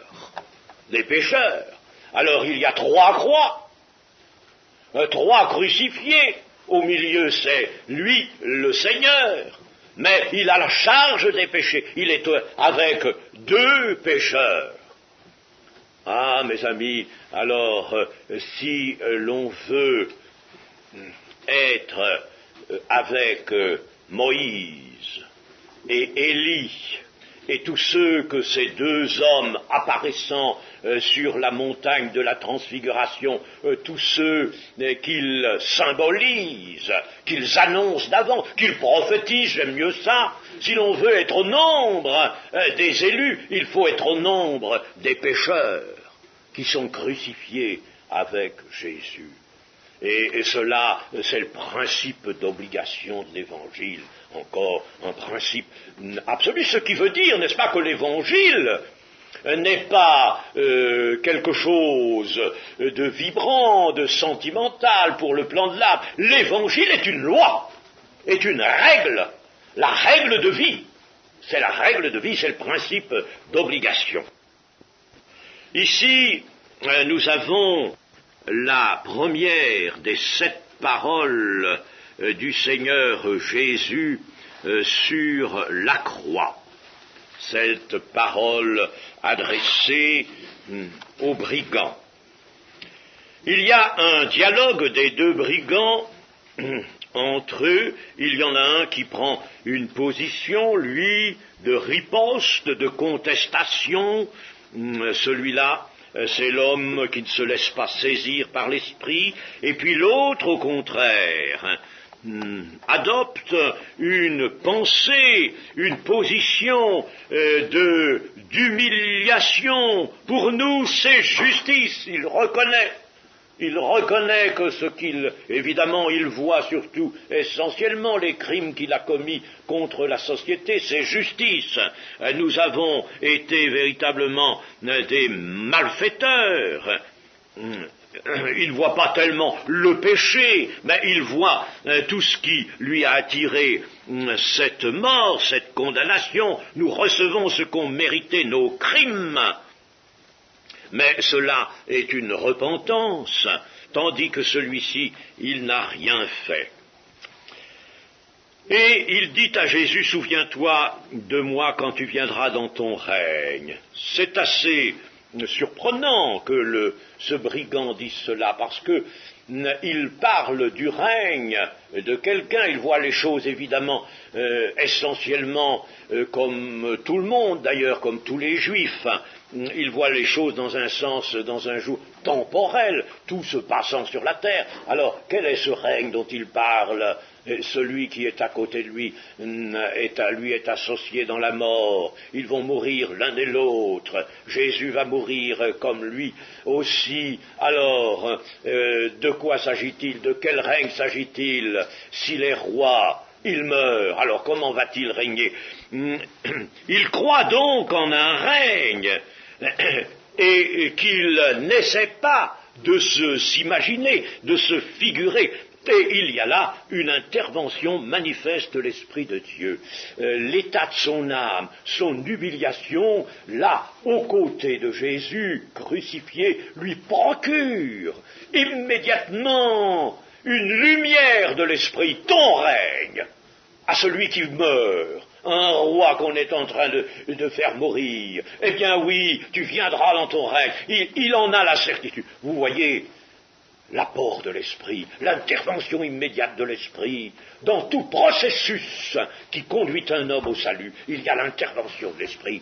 Des pécheurs. Alors, il y a trois croix, trois crucifiés. Au milieu, c'est lui, le Seigneur. Mais il a la charge des péchés. Il est avec deux pécheurs. Ah, mes amis, alors, si l'on veut être avec Moïse et Élie et tous ceux que ces deux hommes apparaissant sur la montagne de la transfiguration, tous ceux qu'ils symbolisent, qu'ils annoncent d'avant, qu'ils prophétisent, j'aime mieux ça. Si l'on veut être au nombre des élus, il faut être au nombre des pécheurs qui sont crucifiés avec Jésus. Et cela, c'est le principe d'obligation de l'Évangile, encore un principe absolu, ce qui veut dire, n'est-ce pas, que l'Évangile n'est pas quelque chose de vibrant, de sentimental pour le plan de l'âme. L'Évangile est une loi, est une règle, la règle de vie. C'est la règle de vie, c'est le principe d'obligation. Ici, nous avons la première des 7 paroles du Seigneur Jésus sur la croix. Cette parole adressée aux brigands. Il y a un dialogue des deux brigands entre eux. Il y en a un qui prend une position, lui, de riposte, de contestation. Celui-là, c'est l'homme qui ne se laisse pas saisir par l'esprit, et puis l'autre, au contraire, adopte une pensée, une position d'humiliation. Pour nous, c'est justice. Il reconnaît que ce qu'il, évidemment, il voit surtout essentiellement les crimes qu'il a commis contre la société, c'est justice. Nous avons été véritablement des malfaiteurs. Il ne voit pas tellement le péché, mais il voit tout ce qui lui a attiré cette mort, cette condamnation. Nous recevons ce qu'ont mérité nos crimes. Mais cela est une repentance, tandis que celui-ci, il n'a rien fait. Et il dit à Jésus, souviens-toi de moi quand tu viendras dans ton règne. C'est assez surprenant que ce brigand dise cela, parce que il parle du règne de quelqu'un, il voit les choses évidemment essentiellement comme tout le monde d'ailleurs, comme tous les juifs. Il voit les choses dans un sens, dans un jour temporel, tout se passant sur la terre. Alors, quel est ce règne dont il parle? Celui qui est à côté de lui est associé dans la mort. Ils vont mourir l'un et l'autre. Jésus va mourir comme lui aussi. Alors, de quoi s'agit-il? De quel règne s'agit-il? S'il est roi, il meurt. Alors, comment va-t-il régner? Il croit donc en un règne et qu'il n'essaie pas de s'imaginer, de se figurer. Et il y a là une intervention manifeste de l'Esprit de Dieu. L'état de son âme, son humiliation, là, aux côtés de Jésus crucifié, lui procure immédiatement une lumière de l'Esprit. Ton règne, à celui qui meurt, un roi qu'on est en train de faire mourir. Eh bien oui, tu viendras dans ton règne. Il en a la certitude. Vous voyez l'apport de l'Esprit, l'intervention immédiate de l'Esprit. Dans tout processus qui conduit un homme au salut, il y a l'intervention de l'Esprit.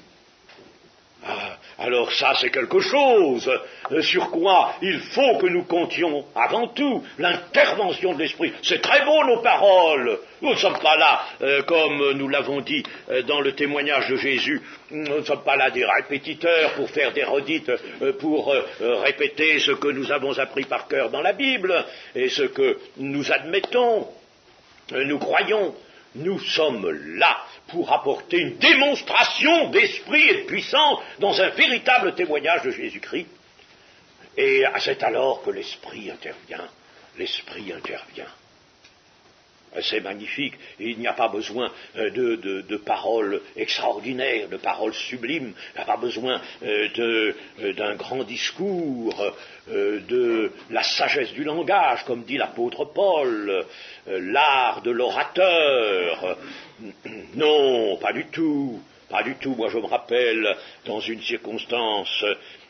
Ah, alors ça, c'est quelque chose sur quoi il faut que nous comptions avant tout, l'intervention de l'Esprit. C'est très beau nos paroles. Nous ne sommes pas là, comme nous l'avons dit dans le témoignage de Jésus, nous ne sommes pas là des répétiteurs pour faire des redites, pour répéter ce que nous avons appris par cœur dans la Bible et ce que nous admettons, nous croyons. Nous sommes là pour apporter une démonstration d'esprit et de puissance dans un véritable témoignage de Jésus-Christ. Et c'est alors que l'Esprit intervient. L'Esprit intervient. C'est magnifique. Il n'y a pas besoin de paroles extraordinaires, de paroles sublimes. Il n'y a pas besoin d'un grand discours, de la sagesse du langage, comme dit l'apôtre Paul, l'art de l'orateur. Non, pas du tout. Pas du tout. Moi, je me rappelle, dans une circonstance,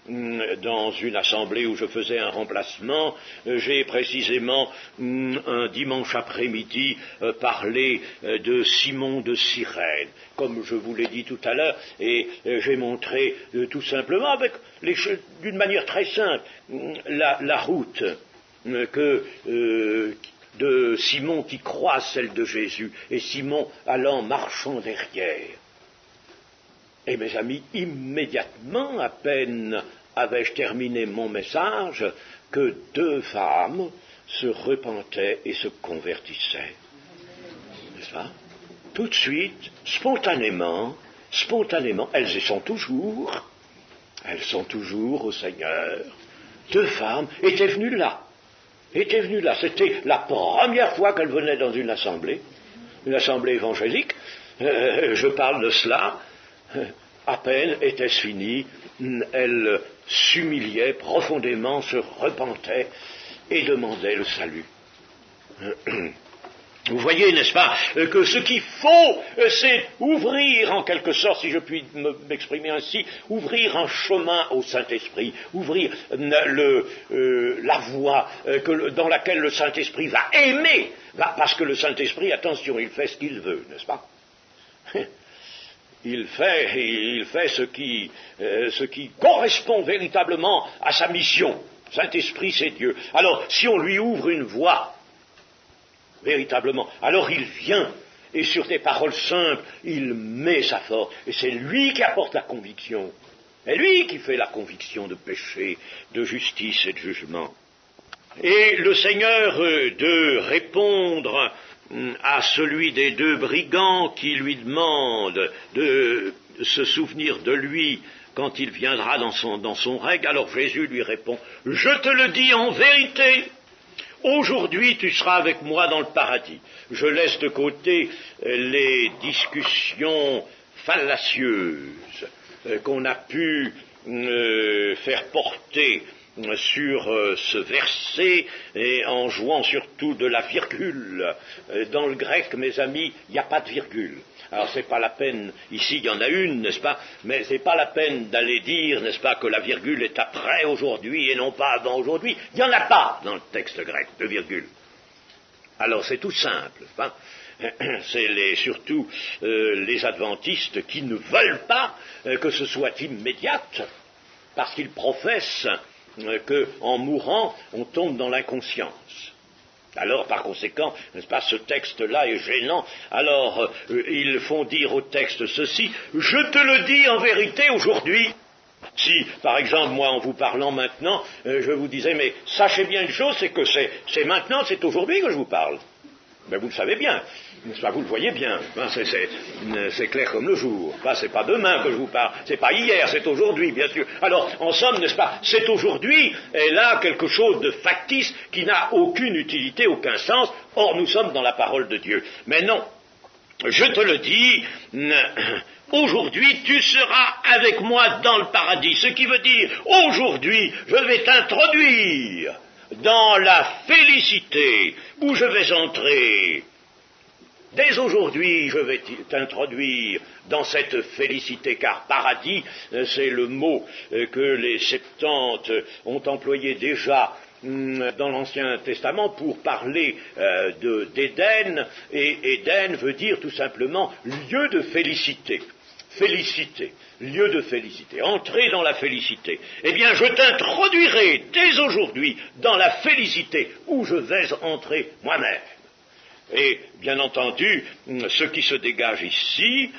dans une assemblée où je faisais un remplacement, j'ai précisément, un dimanche après-midi, parlé de Simon de Cyrène, comme je vous l'ai dit tout à l'heure, et j'ai montré tout simplement, d'une manière très simple, la route de Simon qui croise celle de Jésus, et Simon allant marchant derrière. Et mes amis, immédiatement, à peine avais-je terminé mon message, que 2 femmes se repentaient et se convertissaient. N'est-ce pas? Tout de suite, spontanément, elles y sont toujours au Seigneur. 2 femmes étaient venues là. C'était la première fois qu'elles venaient dans une assemblée évangélique. Je parle de cela. À peine était-ce fini, elles s'humiliaient profondément, se repentaient et demandaient le salut. Vous voyez, n'est-ce pas, que ce qu'il faut, c'est ouvrir en quelque sorte, si je puis m'exprimer ainsi, ouvrir un chemin au Saint-Esprit, ouvrir la voie dans laquelle le Saint-Esprit va aimer, parce que le Saint-Esprit, attention, il fait ce qu'il veut, n'est-ce pas? Il fait ce qui correspond véritablement à sa mission. Saint-Esprit, c'est Dieu. Alors, si on lui ouvre une voie, véritablement, alors il vient, et sur des paroles simples, il met sa force. Et c'est lui qui apporte la conviction. C'est lui qui fait la conviction de péché, de justice et de jugement. Et le Seigneur, de répondre à celui des 2 brigands qui lui demande de se souvenir de lui quand il viendra dans son règne, alors Jésus lui répond, « Je te le dis en vérité, aujourd'hui tu seras avec moi dans le paradis. » Je laisse de côté les discussions fallacieuses qu'on a pu faire porter sur ce verset, et en jouant surtout de la virgule. Dans le grec, mes amis, il n'y a pas de virgule. Alors c'est pas la peine, ici il y en a une, n'est-ce pas, mais c'est pas la peine d'aller dire, n'est-ce pas, que la virgule est après aujourd'hui et non pas avant aujourd'hui. Il n'y en a pas dans le texte grec de virgule. Alors c'est tout simple, hein. C'est surtout les adventistes qui ne veulent pas que ce soit immédiate, parce qu'ils professent qu'en mourant, on tombe dans l'inconscience. Alors, par conséquent, n'est-ce pas, ce texte-là est gênant. Alors, ils font dire au texte ceci, « Je te le dis en vérité aujourd'hui. » Si, par exemple, moi, en vous parlant maintenant, je vous disais, mais sachez bien une chose, c'est que c'est maintenant, c'est aujourd'hui que je vous parle. Ben, vous le savez bien, n'est-ce pas, vous le voyez bien, hein, c'est clair comme le jour. Ben, c'est pas demain que je vous parle, c'est pas hier, c'est aujourd'hui, bien sûr. Alors, en somme, n'est-ce pas, c'est aujourd'hui, et là, quelque chose de factice qui n'a aucune utilité, aucun sens. Or, nous sommes dans la parole de Dieu. Mais non, je te le dis, aujourd'hui, tu seras avec moi dans le paradis. Ce qui veut dire, aujourd'hui, je vais t'introduire dans la félicité où je vais entrer. Dès aujourd'hui, je vais t'introduire dans cette félicité, car paradis, c'est le mot que les Septante ont employé déjà dans l'Ancien Testament pour parler d'Éden, et Éden veut dire tout simplement lieu de félicité. Félicité, lieu de félicité, entrer dans la félicité. Eh bien, je t'introduirai dès aujourd'hui dans la félicité où je vais entrer moi-même. Et, bien entendu, ce qui se dégage ici,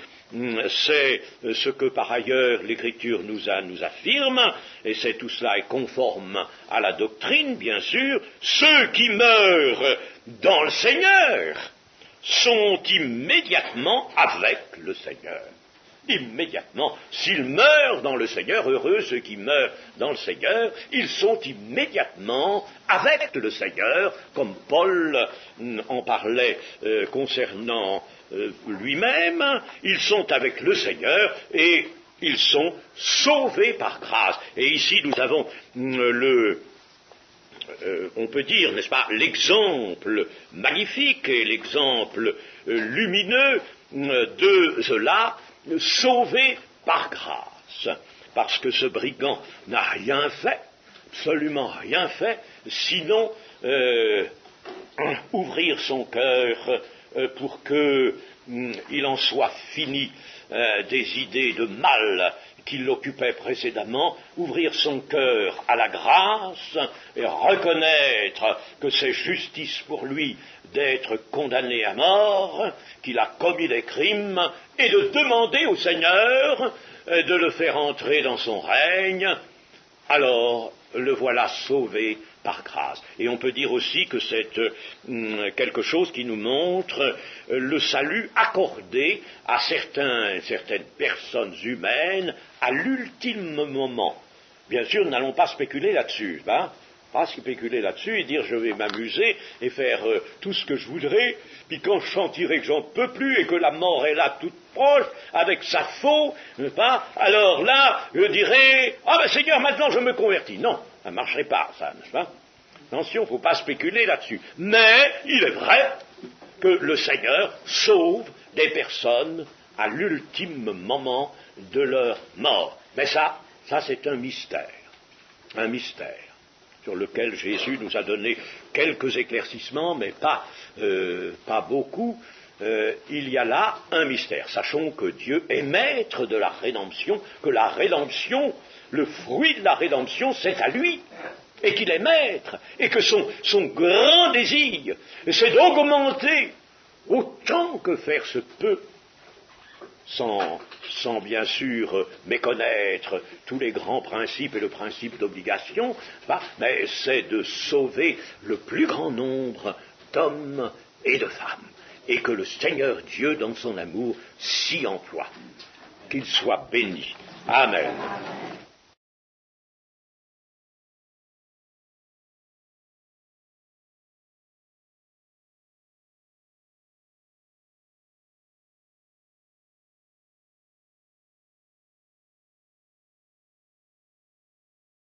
c'est ce que par ailleurs l'Écriture nous affirme, et c'est tout cela est conforme à la doctrine, bien sûr. Ceux qui meurent dans le Seigneur sont immédiatement avec le Seigneur. Immédiatement, s'ils meurent dans le Seigneur, heureux ceux qui meurent dans le Seigneur, ils sont immédiatement avec le Seigneur, comme Paul en parlait concernant lui-même. Ils sont avec le Seigneur et ils sont sauvés par grâce. Et ici nous avons on peut dire, n'est-ce pas, l'exemple magnifique et l'exemple lumineux de cela, sauvé par grâce, parce que ce brigand n'a rien fait, absolument rien fait, sinon ouvrir son cœur pour qu'il en soit fini des idées de mal qui l'occupaient précédemment, ouvrir son cœur à la grâce et reconnaître que c'est justice pour lui d'être condamné à mort, qu'il a commis des crimes, et de demander au Seigneur de le faire entrer dans son règne. Alors le voilà sauvé par grâce. Et on peut dire aussi que c'est quelque chose qui nous montre le salut accordé à certaines personnes humaines à l'ultime moment. Bien sûr, nous n'allons pas spéculer là-dessus, pas spéculer là-dessus et dire je vais m'amuser et faire tout ce que je voudrais, puis quand je sentirai que j'en peux plus et que la mort est là toute proche, avec sa faux, n'est-ce pas, alors là, je dirai, Seigneur, maintenant je me convertis. Non, ça ne marcherait pas, ça, n'est-ce pas? Attention, il ne faut pas spéculer là-dessus. Mais il est vrai que le Seigneur sauve des personnes à l'ultime moment de leur mort. Mais ça c'est un mystère sur lequel Jésus nous a donné quelques éclaircissements, mais pas beaucoup. Il y a là un mystère. Sachons que Dieu est maître de la rédemption, que la rédemption, le fruit de la rédemption, c'est à lui, et qu'il est maître, et que son grand désir, c'est d'augmenter autant que faire se peut, sans bien sûr méconnaître tous les grands principes et le principe d'obligation, mais c'est de sauver le plus grand nombre d'hommes et de femmes, et que le Seigneur Dieu, dans son amour, s'y emploie. Qu'il soit béni. Amen.